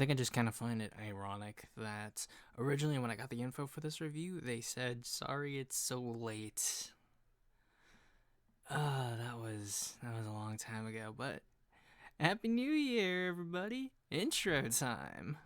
think I just kind of find it ironic that originally when I got the info for this review, they said, sorry it's so late. That was a long time ago, but Happy New Year, everybody! Intro time!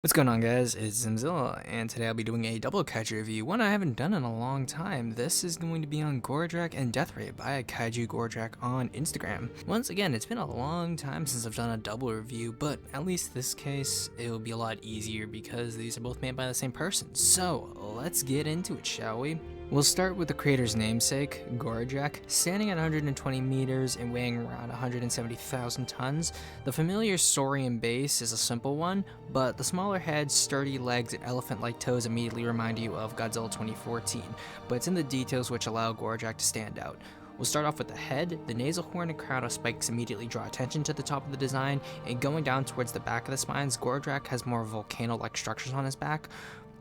What's going on, guys? It's Zimzilla, and today I'll be doing a double Kaiju review, one I haven't done in a long time. This is going to be on Gorodrak and Death Ray by KaijuGorodrak on Instagram. Once again, it's been a long time since I've done a double review, but at least this case, it'll be a lot easier because these are both made by the same person. So, let's get into it, shall we? We'll start with the creator's namesake, Gorodrak, standing at 120 meters and weighing around 170,000 tons. The familiar saurian base is a simple one, but the smaller head, sturdy legs, and elephant-like toes immediately remind you of Godzilla 2014, but it's in the details which allow Gorodrak to stand out. We'll start off with the head. The nasal horn and crown of spikes immediately draw attention to the top of the design, and going down towards the back of the spines, Gorodrak has more volcano-like structures on his back.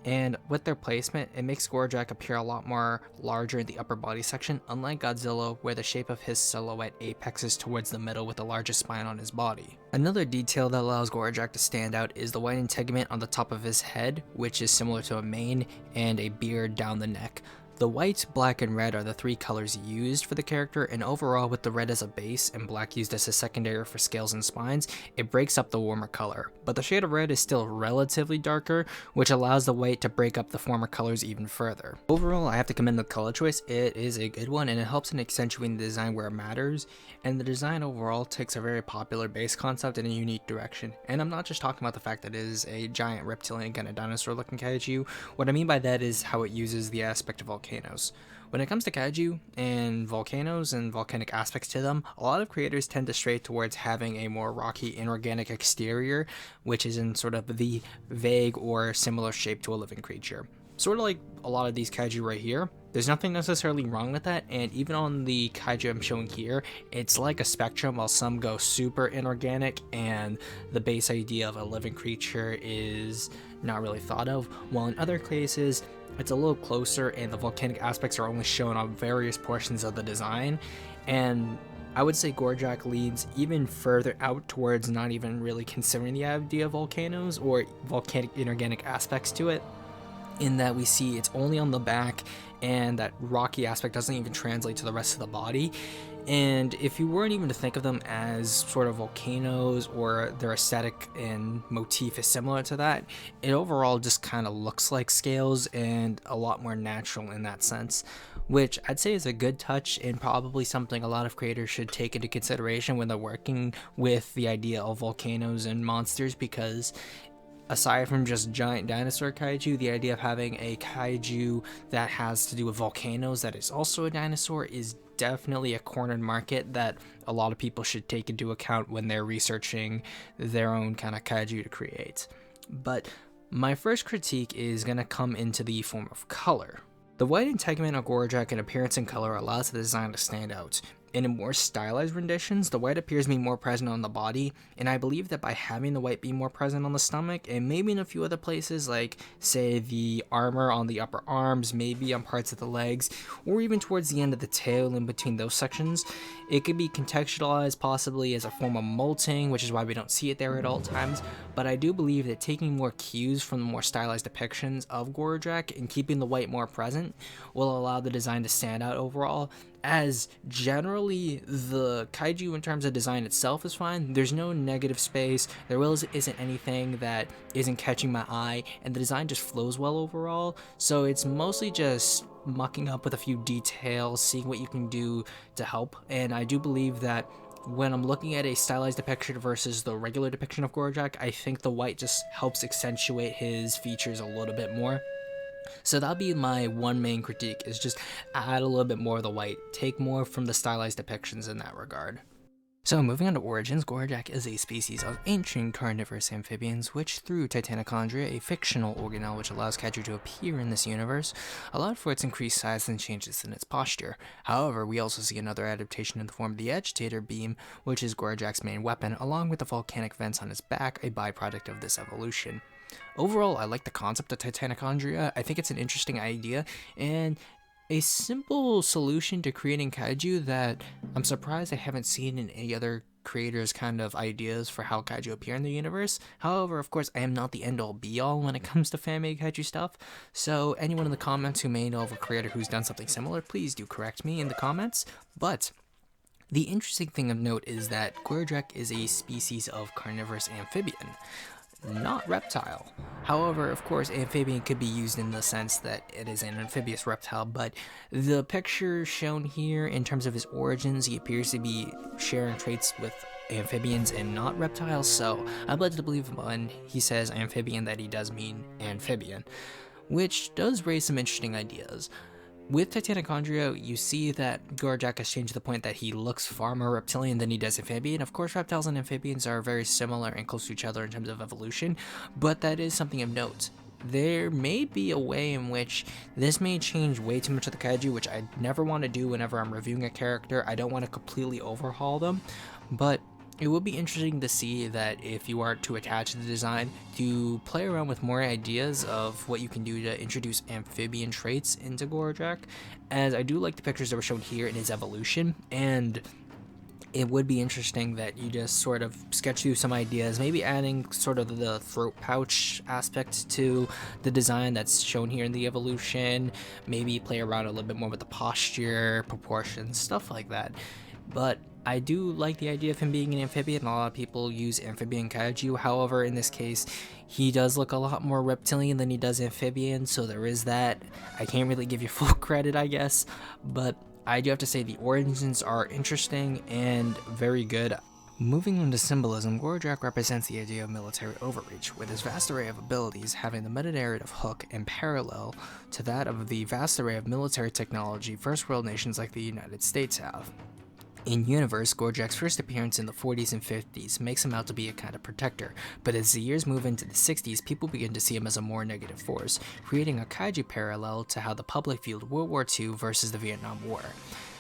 And with their placement, it makes Gorodrak appear a lot more larger in the upper body section, unlike Godzilla, where the shape of his silhouette apexes towards the middle with the largest spine on his body. Another detail that allows Gorodrak to stand out is the white integument on the top of his head, which is similar to a mane, and a beard down the neck. The white, black, and red are the three colors used for the character, and overall, with the red as a base and black used as a secondary for scales and spines, it breaks up the warmer color. But the shade of red is still relatively darker, which allows the white to break up the former colors even further. Overall, I have to commend the color choice. It is a good one, and it helps in accentuating the design where it matters, and the design overall takes a very popular base concept in a unique direction. And I'm not just talking about the fact that it is a giant reptilian kind of dinosaur looking kaiju. What I mean by that is how it uses the aspect of volcanoes. When it comes to kaiju and volcanoes and volcanic aspects to them, a lot of creators tend to stray towards having a more rocky inorganic exterior, which is in sort of the vague or similar shape to a living creature. Sort of like a lot of these kaiju right here. There's nothing necessarily wrong with that, and even on the kaiju I'm showing here, it's like a spectrum. While some go super inorganic and the base idea of a living creature is not really thought of, while in other cases it's a little closer and the volcanic aspects are only shown on various portions of the design. And I would say Gorodrak leads even further out towards not even really considering the idea of volcanoes or volcanic inorganic aspects to it, in that we see it's only on the back and that rocky aspect doesn't even translate to the rest of the body. And if you weren't even to think of them as sort of volcanoes or their aesthetic and motif is similar to that, it overall just kind of looks like scales and a lot more natural in that sense, which I'd say is a good touch and probably something a lot of creators should take into consideration when they're working with the idea of volcanoes and monsters, because aside from just giant dinosaur kaiju, the idea of having a kaiju that has to do with volcanoes that is also a dinosaur is definitely a cornered market that a lot of people should take into account when they're researching their own kind of kaiju to create. But my first critique is going to come into the form of color. The white integument of Gorodrak in appearance and color allows the design to stand out. In more stylized renditions, the white appears to be more present on the body, and I believe that by having the white be more present on the stomach, and maybe in a few other places, like, say, the armor on the upper arms, maybe on parts of the legs, or even towards the end of the tail in between those sections, it could be contextualized possibly as a form of molting, which is why we don't see it there at all times. But I do believe that taking more cues from the more stylized depictions of Gorodrak and keeping the white more present will allow the design to stand out overall, as generally the kaiju in terms of design itself is fine. There's no negative space, there isn't anything that isn't catching my eye, and the design just flows well overall. So it's mostly just mucking up with a few details, seeing what you can do to help. And I do believe that when I'm looking at a stylized depiction versus the regular depiction of Gorodrak, I think the white just helps accentuate his features a little bit more. So that'll be my one main critique, is just add a little bit more of the white, take more from the stylized depictions in that regard. So moving on to origins, Gorodrak is a species of ancient carnivorous amphibians which, through Titanochondria, a fictional organelle which allows Kaiju to appear in this universe, allowed for its increased size and changes in its posture. However, we also see another adaptation in the form of the agitator beam, which is Gorodrak's main weapon, along with the volcanic vents on his back, a byproduct of this evolution. Overall, I like the concept of Titanochondria. I think it's an interesting idea, and a simple solution to creating kaiju that I'm surprised I haven't seen in any other creators' kind of ideas for how kaiju appear in the universe. However, of course, I am not the end-all be-all when it comes to fan-made kaiju stuff, so anyone in the comments who may know of a creator who's done something similar, please do correct me in the comments. But the interesting thing of note is that Gorodrak is a species of carnivorous amphibian, not reptile. However, of course, amphibian could be used in the sense that it is an amphibious reptile, but the picture shown here in terms of his origins, he appears to be sharing traits with amphibians and not reptiles, so I'd like to believe when he says amphibian that he does mean amphibian, which does raise some interesting ideas. With Titanochondria, you see that Gorodrak has changed to the point that he looks far more reptilian than he does amphibian. Of course, reptiles and amphibians are very similar and close to each other in terms of evolution, but that is something of note. There may be a way in which this may change way too much of the kaiju, which I never want to do whenever I'm reviewing a character. I don't want to completely overhaul them, but it would be interesting to see that if you aren't too attached to the design, to play around with more ideas of what you can do to introduce amphibian traits into Gorodrak, as I do like the pictures that were shown here in his evolution, and it would be interesting that you just sort of sketch through some ideas, maybe adding sort of the throat pouch aspect to the design that's shown here in the evolution, maybe play around a little bit more with the posture, proportions, stuff like that. But I do like the idea of him being an amphibian. A lot of people use amphibian kaiju. However, in this case, he does look a lot more reptilian than he does amphibian, so there is that. I can't really give you full credit, I guess, but I do have to say the origins are interesting and very good. Moving on to symbolism, Gorodrak represents the idea of military overreach, with his vast array of abilities having the meta-narrative hook in parallel to that of the vast array of military technology first world nations like the United States have. In universe, Gorodrak's first appearance in the 40s and 50s makes him out to be a kind of protector, but as the years move into the 60s, people begin to see him as a more negative force, creating a kaiju parallel to how the public viewed World War II versus the Vietnam War.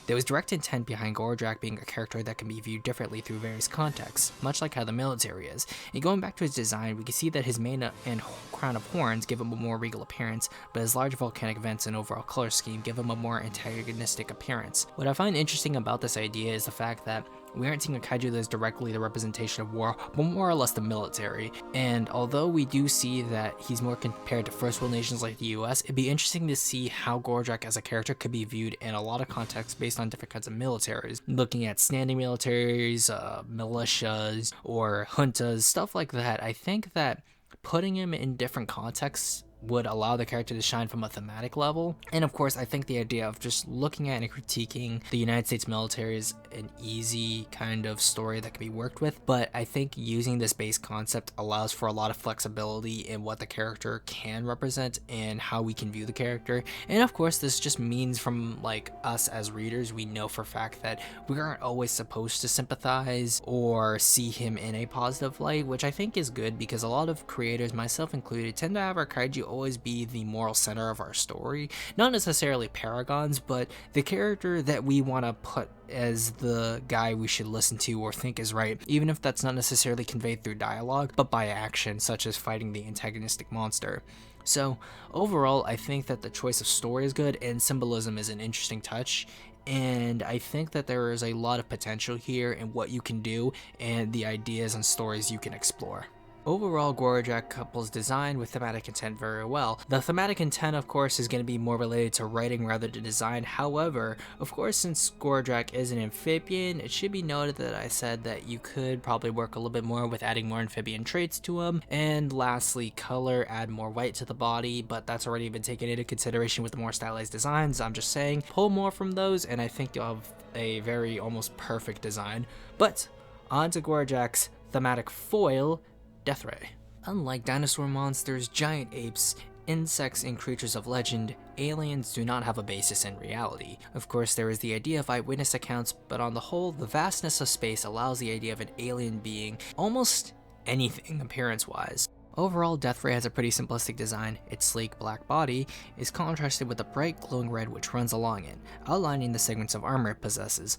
There was direct intent behind Gorodrak being a character that can be viewed differently through various contexts, much like how the military is. And going back to his design, we can see that his mane and crown of horns give him a more regal appearance, but his large volcanic vents and overall color scheme give him a more antagonistic appearance. What I find interesting about this idea is the fact that we aren't seeing a kaiju that is directly the representation of war, but more or less the military. And although we do see that he's more compared to first world nations like the US, it'd be interesting to see how Gorodrak as a character could be viewed in a lot of contexts based on different kinds of militaries. Looking at standing militaries, militias, or juntas, stuff like that. I think that putting him in different contexts would allow the character to shine from a thematic level. And of course, I think the idea of just looking at and critiquing the United States military is an easy kind of story that can be worked with, but I think using this base concept allows for a lot of flexibility in what the character can represent and how we can view the character. And of course, this just means from like us as readers, we know for a fact that we aren't always supposed to sympathize or see him in a positive light, which I think is good because a lot of creators, myself included, tend to have our kaiju always be the moral center of our story. Not necessarily paragons, but the character that we want to put as the guy we should listen to or think is right, even if that's not necessarily conveyed through dialogue, but by action, such as fighting the antagonistic monster. So overall, I think that the choice of story is good, and symbolism is an interesting touch, and I think that there is a lot of potential here in what you can do and the ideas and stories you can explore. Overall, Gorodrak couples design with thematic intent very well. The thematic intent, of course, is going to be more related to writing rather than design. However, of course, since Gorodrak is an amphibian, it should be noted that I said that you could probably work a little bit more with adding more amphibian traits to him. And lastly, color, add more white to the body, but that's already been taken into consideration with the more stylized designs. I'm just saying, pull more from those, and I think you'll have a very almost perfect design. But on to Gorodrak's thematic foil, Death Ray. Unlike dinosaur monsters, giant apes, insects and creatures of legend, aliens do not have a basis in reality. Of course, there is the idea of eyewitness accounts, but on the whole, the vastness of space allows the idea of an alien being almost anything appearance-wise. Overall, Deathray has a pretty simplistic design. Its sleek black body is contrasted with a bright glowing red which runs along it, outlining the segments of armor it possesses.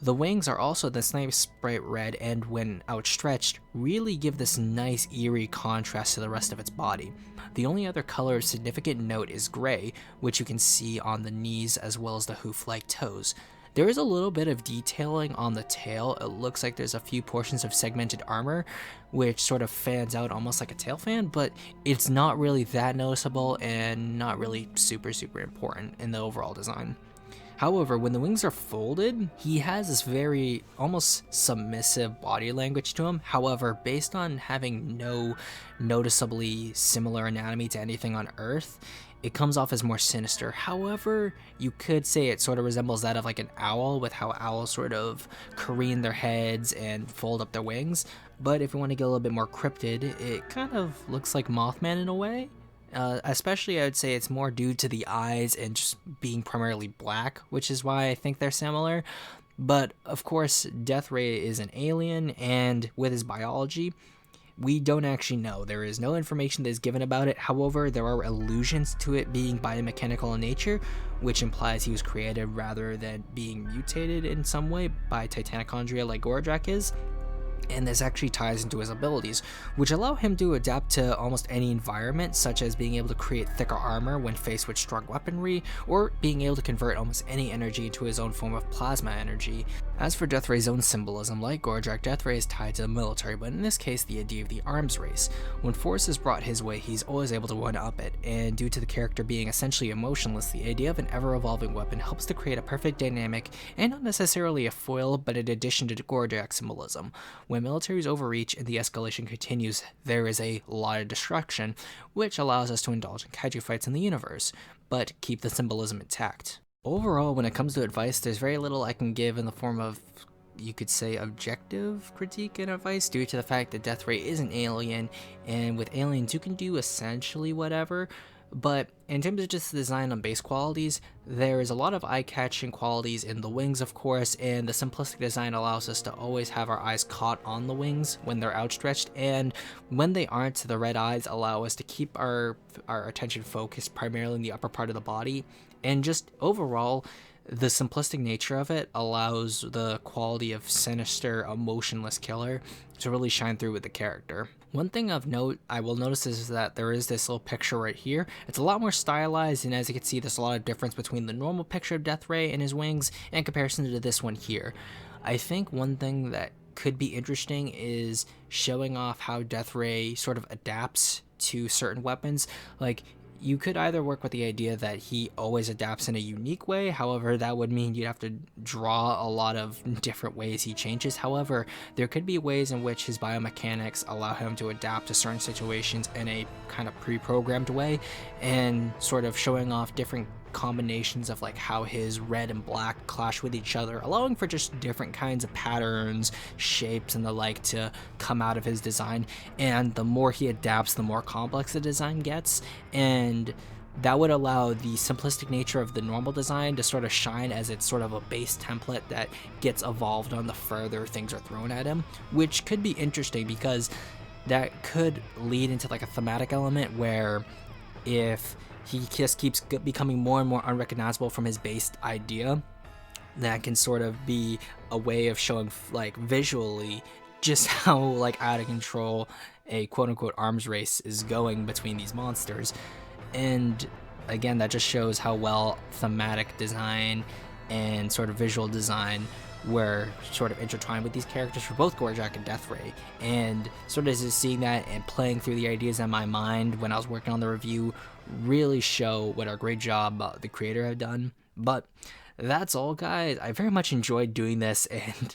The wings are also this nice bright red and, when outstretched, really give this nice eerie contrast to the rest of its body. The only other color of significant note is gray, which you can see on the knees as well as the hoof-like toes. There is a little bit of detailing on the tail. It looks like there's a few portions of segmented armor, which sort of fans out almost like a tail fan, but it's not really that noticeable and not really super important in the overall design. However, when the wings are folded, he has this very almost submissive body language to him. However, based on having no noticeably similar anatomy to anything on Earth, it comes off as more sinister. However, you could say it sort of resembles that of like an owl, with how owls sort of careen their heads and fold up their wings. But if you want to get a little bit more cryptid, it kind of looks like Mothman in a way. Especially I would say it's more due to the eyes and just being primarily black, which is why I think they're similar. But of course, Deathray is an alien, and with his biology, we don't actually know. There is no information that is given about it. However, there are allusions to it being biomechanical in nature, which implies he was created rather than being mutated in some way by Titanochondria like Gorodrak is. And this actually ties into his abilities, which allow him to adapt to almost any environment, such as being able to create thicker armor when faced with strong weaponry, or being able to convert almost any energy into his own form of plasma energy. As for Deathray's own symbolism, like Gorodrak, Deathray is tied to the military, but in this case the idea of the arms race. When force is brought his way, he's always able to one-up it, and due to the character being essentially emotionless, the idea of an ever-evolving weapon helps to create a perfect dynamic, and not necessarily a foil, but an addition to Gorodrak's symbolism. When military's overreach and the escalation continues, there is a lot of destruction, which allows us to indulge in kaiju fights in the universe, but keep the symbolism intact. Overall, when it comes to advice, there's very little I can give in the form of, you could say, objective critique and advice, due to the fact that Deathray is an alien, and with aliens you can do essentially whatever. But in terms of just the design on base qualities, there is a lot of eye-catching qualities in the wings, of course, and the simplistic design allows us to always have our eyes caught on the wings when they're outstretched, and when they aren't, the red eyes allow us to keep our attention focused primarily in the upper part of the body. And just overall, the simplistic nature of it allows the quality of sinister, emotionless killer to really shine through with the character. One thing of note I will notice is that there is this little picture right here. It's a lot more stylized, and as you can see, there's a lot of difference between the normal picture of Deathray and his wings in comparison to this one here. I think one thing that could be interesting is showing off how Deathray sort of adapts to certain weapons. Like, you could either work with the idea that he always adapts in a unique way. However, that would mean you'd have to draw a lot of different ways he changes. However, there could be ways in which his biomechanics allow him to adapt to certain situations in a kind of pre-programmed way, and sort of showing off different combinations of like how his red and black clash with each other, allowing for just different kinds of patterns, shapes, and the like to come out of his design. And the more he adapts, the more complex the design gets, and that would allow the simplistic nature of the normal design to sort of shine as it's sort of a base template that gets evolved on the further things are thrown at him, which could be interesting because that could lead into like a thematic element where if he just keeps becoming more and more unrecognizable from his base idea, that can sort of be a way of showing like visually just how like out of control a quote-unquote arms race is going between these monsters. And again, that just shows how well thematic design and sort of visual design were sort of intertwined with these characters for both Gorodrak and Deathray. And sort of just seeing that and playing through the ideas in my mind when I was working on the review really show what a great job the creator had done. But that's all, guys. I very much enjoyed doing this, and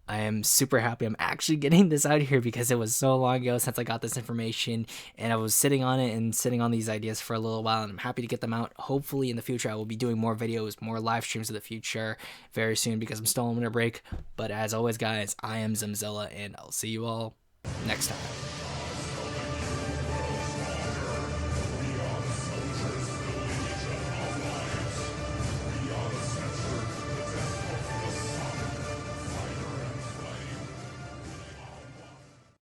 I am super happy I'm actually getting this out here because it was so long ago since I got this information, and I was sitting on it and sitting on these ideas for a little while, and I'm happy to get them out. Hopefully in the future I will be doing more videos, more live streams in the future very soon because I'm still on winter break. But as always, guys, I am Zimzilla, and I'll see you all next time.